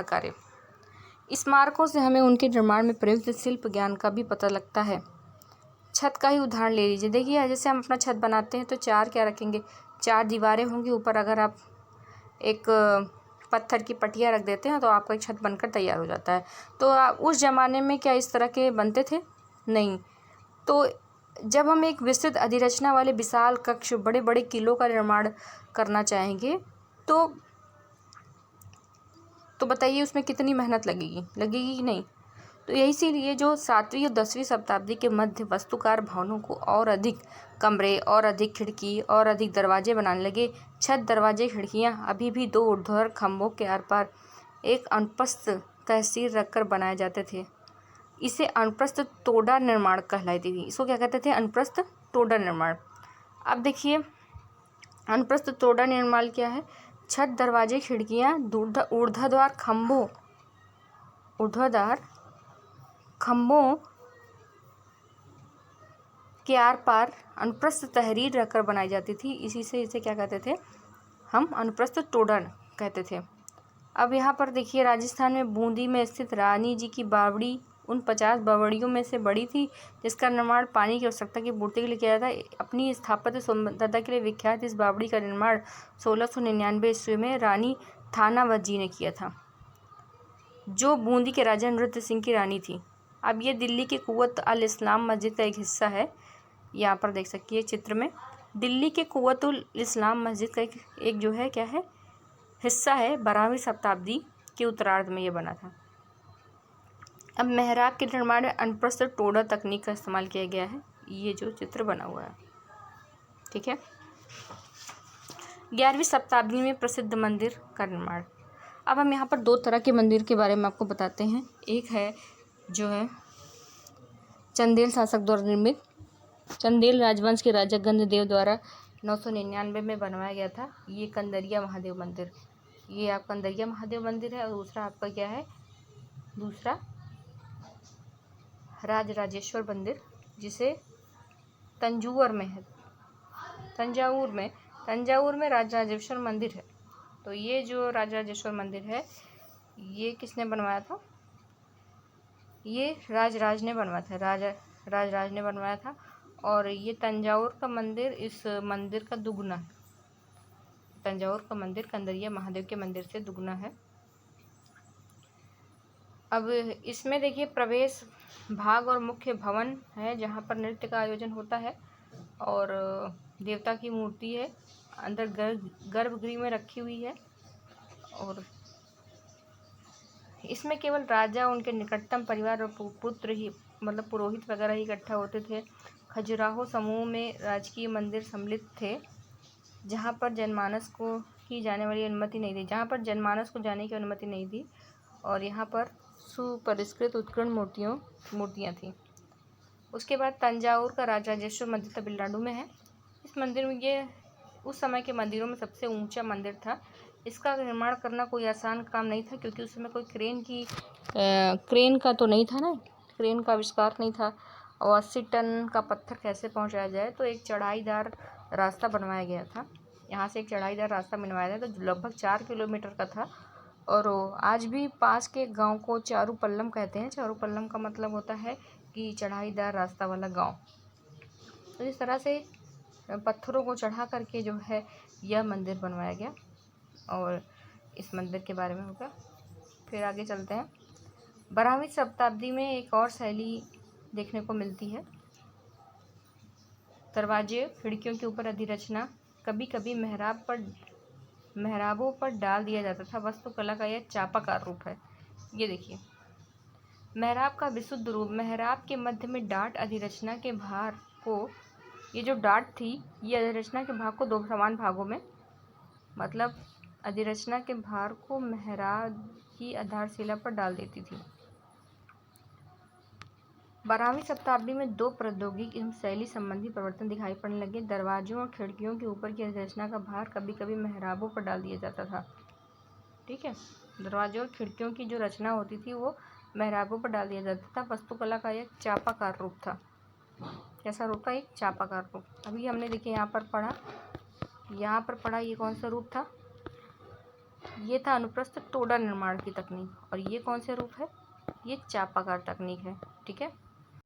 कार्य। स्मारकों से हमें उनके निर्माण में प्रयुक्त शिल्प ज्ञान का भी पता लगता है। छत का ही उदाहरण ले लीजिए। देखिए, जैसे हम अपना छत बनाते हैं तो चार क्या रखेंगे, चार दीवारें होंगी। ऊपर अगर आप एक पत्थर की पटिया रख देते हैं तो आपका एक छत बनकर तैयार हो जाता है। तो उस ज़माने में क्या इस तरह के बनते थे? नहीं। तो जब हम एक विस्तृत अधिरचना वाले विशाल कक्ष, बड़े बड़े किलों का निर्माण करना चाहेंगे तो बताइए उसमें कितनी मेहनत लगेगी कि नहीं। तो यही इसीलिए जो 7वीं और 10वीं शताब्दी के मध्य वास्तुकार भवनों को और अधिक कमरे, और अधिक खिड़की, और अधिक दरवाजे बनाने लगे। छत, दरवाजे, खिड़कियां अभी भी दो ऊर्ध्वाधर खंभों के आर पार एक अनुप्रस्थ तहसील रखकर बनाए जाते थे। इसे अनुप्रस्थ टोडा निर्माण कहलाती थी। इसको क्या कहते थे? अनुप्रस्थ टोडा निर्माण। अब देखिए, अनुप्रस्थ टोडा निर्माण क्या है? छत, दरवाजे, खिड़कियां ऊर्ध्वाधर खंभों के आर पार अनुप्रस्थ तहरीर रखकर बनाई जाती थी। इसे क्या कहते थे? हम अनुप्रस्थ टोडा कहते थे। अब यहाँ पर देखिए, राजस्थान में बूंदी में स्थित रानी जी की बावड़ी उन 50 बावड़ियों में से बड़ी थी जिसका निर्माण पानी की आवश्यकता की पूर्ति के लिए किया था। अपनी स्थापत्य सुंदरता के लिए विख्यात इस बावड़ी का निर्माण 1699 ईस्वी में रानी थानावत जी ने किया था, जो बूंदी के राजा नृत्य सिंह की रानी थी। अब ये दिल्ली की कुव्वत अल इस्लाम मस्जिद का एक हिस्सा है। यहाँ पर देख सकती है चित्र में, दिल्ली के कुव्वत उल इस्लाम मस्जिद का एक जो है क्या है, हिस्सा है। 12वीं शताब्दी के उत्तरार्ध में ये बना था। अब मेहराब के निर्माण में अनुप्रस्थ टोडा तकनीक का इस्तेमाल किया गया है। ये जो चित्र बना हुआ है, ठीक है। 11वीं शताब्दी में प्रसिद्ध मंदिर का निर्माण। अब हम यहाँ पर दो तरह के मंदिर के बारे में आपको बताते हैं। एक है जो है चंदेल शासक द्वारा निर्मित, चंदेल राजवंश के राजा गंधदेव द्वारा 999 में बनवाया गया था। ये कंदरिया महादेव मंदिर, ये आप कंदरिया महादेव मंदिर है। और दूसरा आपका क्या है? दूसरा राजराजेश्वर मंदिर, जिसे तंजौर में राजराजेश्वर मंदिर है। तो ये जो राजराजेश्वर मंदिर है, ये किसने बनवाया था? ये राजराज ने बनवाया था। और ये तंजौर का मंदिर इस मंदिर का दुगना है। तंजौर का मंदिर कंदरिया महादेव के मंदिर से दुगना है। अब इसमें देखिए, प्रवेश भाग और मुख्य भवन है जहाँ पर नृत्य का आयोजन होता है, और देवता की मूर्ति है अंदर गर्भगृह में रखी हुई है। और इसमें केवल राजा, उनके निकटतम परिवार और पुत्र ही, मतलब पुरोहित वगैरह ही इकट्ठा होते थे। खजुराहो समूह में राजकीय मंदिर सम्मिलित थे जहाँ पर जनमानस को जाने की अनुमति नहीं थी। और यहाँ पर सुपरिष्कृत उत्कीर्ण मूर्तियाँ थीं। उसके बाद तंजावुर का राजराजेश्वर मंदिर तमिलनाडु में है। इस मंदिर में ये उस समय के मंदिरों में सबसे ऊंचा मंदिर था। इसका निर्माण करना कोई आसान काम नहीं था, क्योंकि उस समय कोई क्रेन का तो नहीं था ना, क्रेन का आविष्कार नहीं था। और 80 टन का पत्थर कैसे पहुंचाया जाए, तो एक चढ़ाईदार रास्ता बनवाया गया था। यहाँ से एक चढ़ाईदार रास्ता बनवाया था, तो लगभग 4 किलोमीटर का था। और आज भी पास के गांव को चारू पल्लम कहते हैं। चारू पल्लम का मतलब होता है कि चढ़ाईदार रास्ता वाला गांव। तो इस तरह से पत्थरों को चढ़ा करके जो है यह मंदिर बनवाया गया। और इस मंदिर के बारे में होगा। फिर आगे चलते हैं। 12वीं शताब्दी में एक और शैली देखने को मिलती है। दरवाजे, खिड़कियों के ऊपर अधिरचना कभी कभी मेहराबों पर डाल दिया जाता था। वास्तुकला का यह चापाकार रूप है। ये देखिए, मेहराब का विशुद्ध रूप। मेहराब के मध्य में डाट अधिरचना के भार को, ये जो डाट थी, ये अधिरचना के भाग को दो समान भागों में, मतलब अधिरचना के भार को मेहराब की आधारशिला पर डाल देती थी। 12वीं शताब्दी में दो प्रौद्योगिकी एवं शैली संबंधी परिवर्तन दिखाई पड़ने लगे। दरवाजों और खिड़कियों के ऊपर की अधिरचना का भार कभी कभी मेहराबों पर डाल दिया जाता था। ठीक है, दरवाजों और खिड़कियों की जो रचना होती थी वो मेहराबों पर डाल दिया जाता था। वास्तुकला का एक चापाकार रूप था। कैसा रूप था? एक चापाकार रूप। अभी हमने देखिए यहाँ पर पढ़ा, ये कौन सा रूप था? ये था अनुप्रस्थ टोडा निर्माण की तकनीक। और ये कौन से रूप है? ये चापाकार तकनीक है। ठीक है।